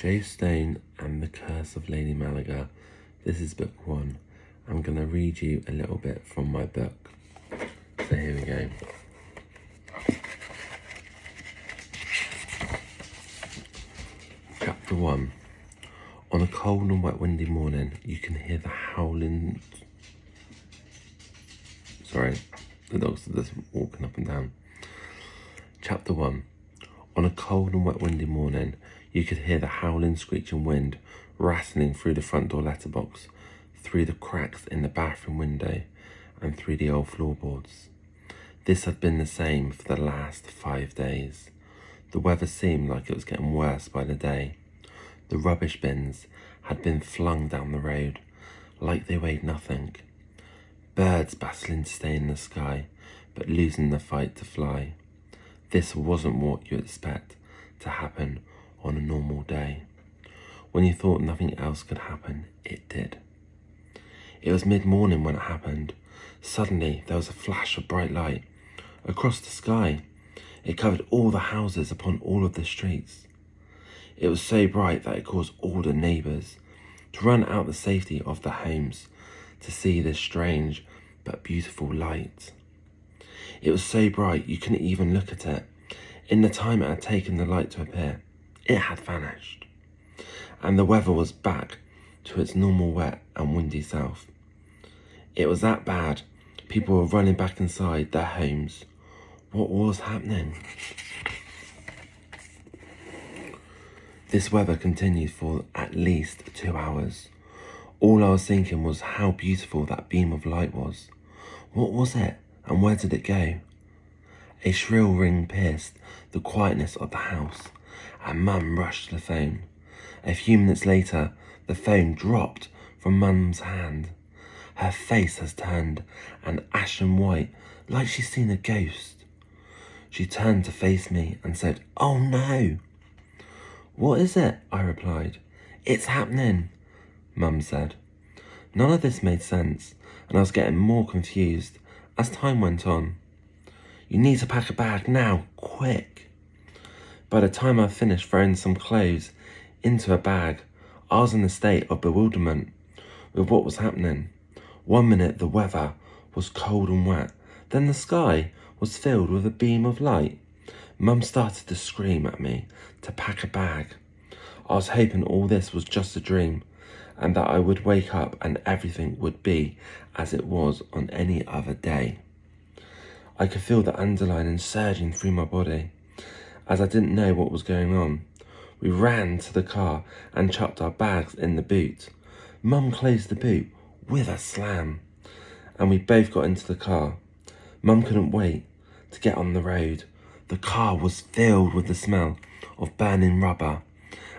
J. Stone and the Curse of Lady Malaga. This is book 1. I'm going to read you a little bit from my book. So here we go. Chapter 1. On a cold and wet windy morning, you can hear the howling... Sorry, the dogs are just walking up and down. Chapter 1. On a cold and wet windy morning, you could hear the howling, screeching wind rattling through the front door letterbox, through the cracks in the bathroom window, and through the old floorboards. This had been the same for the last 5 days. The weather seemed like it was getting worse by the day. The rubbish bins had been flung down the road, like they weighed nothing. Birds battling to stay in the sky, but losing the fight to fly. This wasn't what you expect to happen on a normal day. When you thought nothing else could happen, it did. It was mid-morning when it happened. Suddenly, there was a flash of bright light across the sky. It covered all the houses upon all of the streets. It was so bright that it caused all the neighbours to run out the safety of their homes to see this strange but beautiful light. It was so bright you couldn't even look at it. In the time it had taken the light to appear, it had vanished. And the weather was back to its normal wet and windy self. It was that bad. People were running back inside their homes. What was happening? This weather continued for at least 2 hours. All I was thinking was how beautiful that beam of light was. What was it, and where did it go? A shrill ring pierced the quietness of the house, and Mum rushed to the phone. A few minutes later, the phone dropped from Mum's hand. Her face has turned an ashen white, like she's seen a ghost. She turned to face me and said, "Oh no!" "What is it?" I replied. "It's happening," Mum said. None of this made sense, and I was getting more confused as time went on. "You need to pack a bag now, quick." By the time I finished throwing some clothes into a bag, I was in a state of bewilderment with what was happening. 1 minute the weather was cold and wet, then the sky was filled with a beam of light. Mum started to scream at me to pack a bag. I was hoping all this was just a dream, and that I would wake up and everything would be as it was on any other day. I could feel the underlining surging through my body, as I didn't know what was going on. We ran to the car and chucked our bags in the boot. Mum closed the boot with a slam, and we both got into the car. Mum couldn't wait to get on the road. The car was filled with the smell of burning rubber.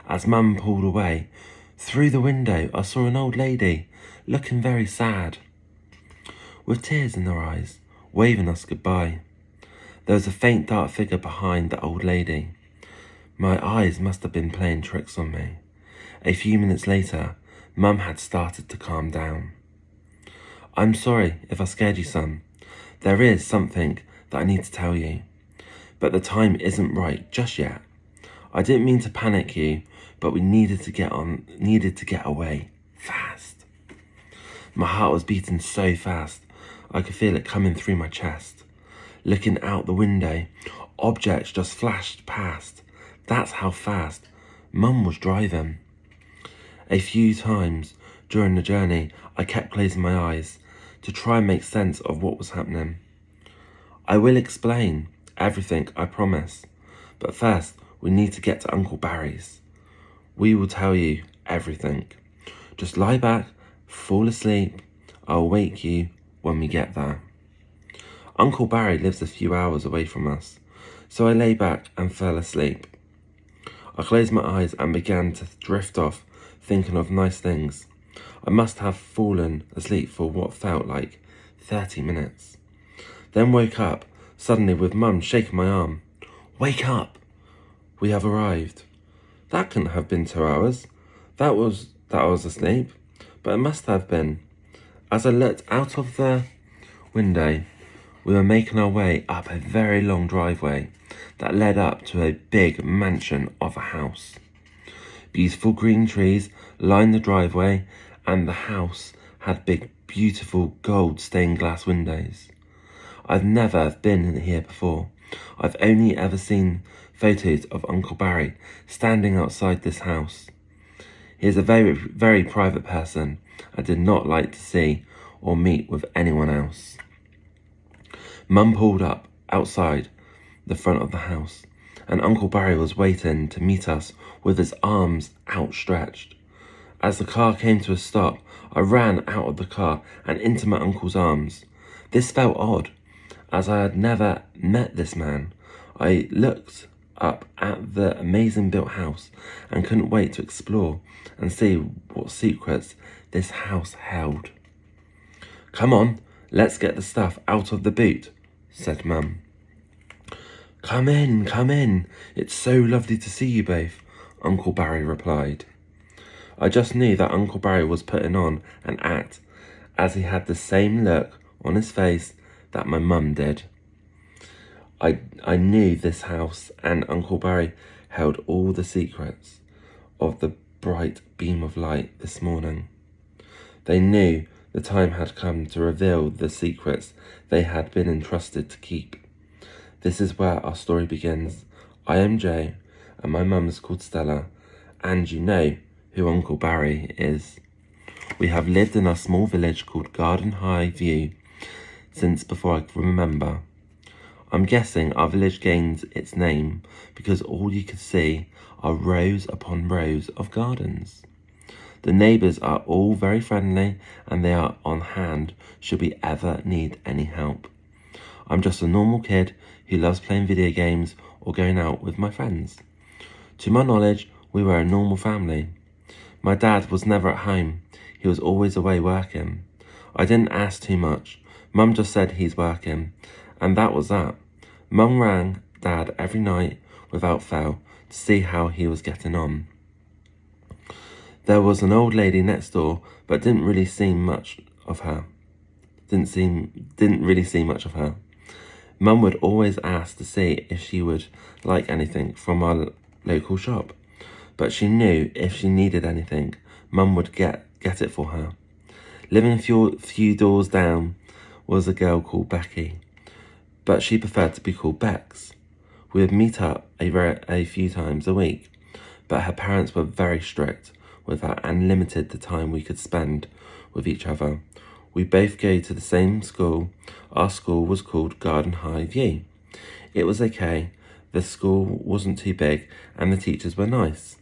As Mum pulled away, through the window I saw an old lady looking very sad, with tears in her eyes, waving us goodbye. There was a faint dark figure behind the old lady. My eyes must have been playing tricks on me. A few minutes later, Mum had started to calm down. "I'm sorry if I scared you, son. There is something that I need to tell you, but the time isn't right just yet. I didn't mean to panic you, but we needed to get away fast." My heart was beating so fast, I could feel it coming through my chest. Looking out the window, objects just flashed past. That's how fast Mum was driving. A few times during the journey, I kept closing my eyes to try and make sense of what was happening. "I will explain everything, I promise. But first, we need to get to Uncle Barry's. We will tell you everything. Just lie back, fall asleep. I'll wake you when we get there." Uncle Barry lives a few hours away from us, so I lay back and fell asleep. I closed my eyes and began to drift off, thinking of nice things. I must have fallen asleep for what felt like 30 minutes. Then woke up suddenly with Mum shaking my arm. "Wake up! We have arrived." That couldn't have been 2 hours. That I was asleep, but it must have been. As I looked out of the window, we were making our way up a very long driveway that led up to a big mansion of a house. Beautiful green trees lined the driveway, and the house had big, beautiful gold stained glass windows. I've never been here before. I've only ever seen photos of Uncle Barry standing outside this house. He is a very, very private person. I did not like to see or meet with anyone else. Mum pulled up outside the front of the house, and Uncle Barry was waiting to meet us with his arms outstretched. As the car came to a stop, I ran out of the car and into my uncle's arms. This felt odd, as I had never met this man. I looked up at the amazing built house and couldn't wait to explore and see what secrets this house held. "Come on, let's get the stuff out of the boot," said Mum. Come in. It's so lovely to see you both," Uncle Barry replied. I just knew that Uncle Barry was putting on an act, as he had the same look on his face that my mum did. I knew this house and Uncle Barry held all the secrets of the bright beam of light this morning. They knew the time had come to reveal the secrets they had been entrusted to keep. This is where our story begins. I am Jay, and my mum is called Stella, and you know who Uncle Barry is. We have lived in a small village called Garden High View since before I can remember. I'm guessing our village gained its name because all you could see are rows upon rows of gardens. The neighbours are all very friendly, and they are on hand should we ever need any help. I'm just a normal kid who loves playing video games or going out with my friends. To my knowledge, we were a normal family. My dad was never at home. He was always away working. I didn't ask too much. Mum just said he's working, and that was that. Mum rang Dad every night without fail to see how he was getting on. There was an old lady next door, but didn't really see much of her. Mum would always ask to see if she would like anything from our local shop, but she knew if she needed anything, Mum would get it for her. Living a few doors down was a girl called Becky, but she preferred to be called Bex. We would meet up a few times a week, but her parents were very strict with her and limited the time we could spend with each other. We both go to the same school. Our school was called Garden High View. It was okay. The school wasn't too big and the teachers were nice.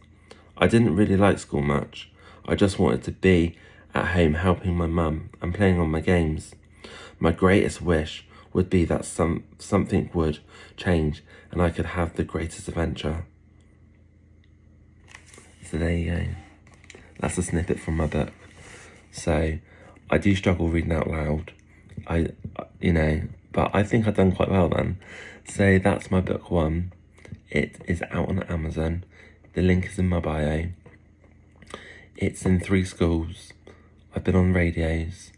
I didn't really like school much. I just wanted to be at home helping my mum and playing on my games. My greatest wish would be that something would change and I could have the greatest adventure. So there you go. That's a snippet from my book. So I do struggle reading out loud. But I think I've done quite well then. So that's my book 1. It is out on Amazon. The link is in my bio. It's in 3 schools. I've been on radios,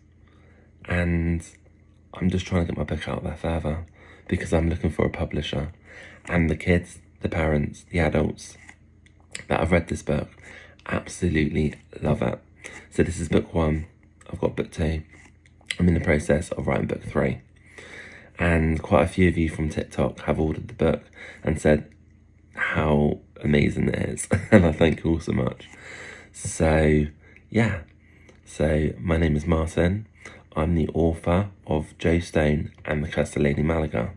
and I'm just trying to get my book out there further because I'm looking for a publisher. And the kids, the parents, the adults that have read this book absolutely love it. So this is book 1. I've got book 2. I'm in the process of writing book 3. And quite a few of you from TikTok have ordered the book and said how amazing it is. And I thank you all so much. So, yeah. So, my name is Martin. I'm the author of Joe Stone and the Curse of Lady Malaga.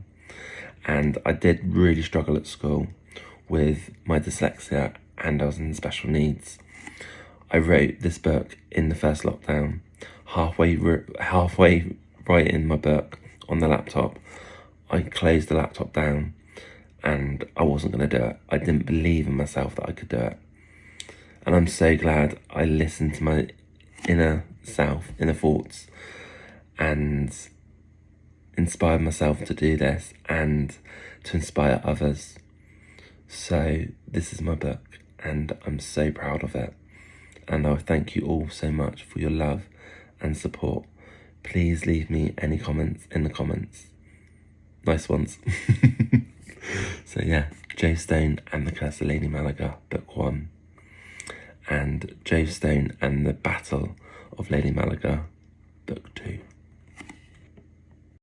And I did really struggle at school with my dyslexia, and I was in special needs. I wrote this book in the first lockdown, halfway writing my book on the laptop. I closed the laptop down and I wasn't going to do it. I didn't believe in myself that I could do it. And I'm so glad I listened to my inner self, inner thoughts, and inspired myself to do this and to inspire others. So this is my book and I'm so proud of it. And I thank you all so much for your love and support. Please leave me any comments in the comments. Nice ones. So yeah, Joe Stone and the Curse of Lady Malaga, book 1. and Joe Stone and the Battle of Lady Malaga.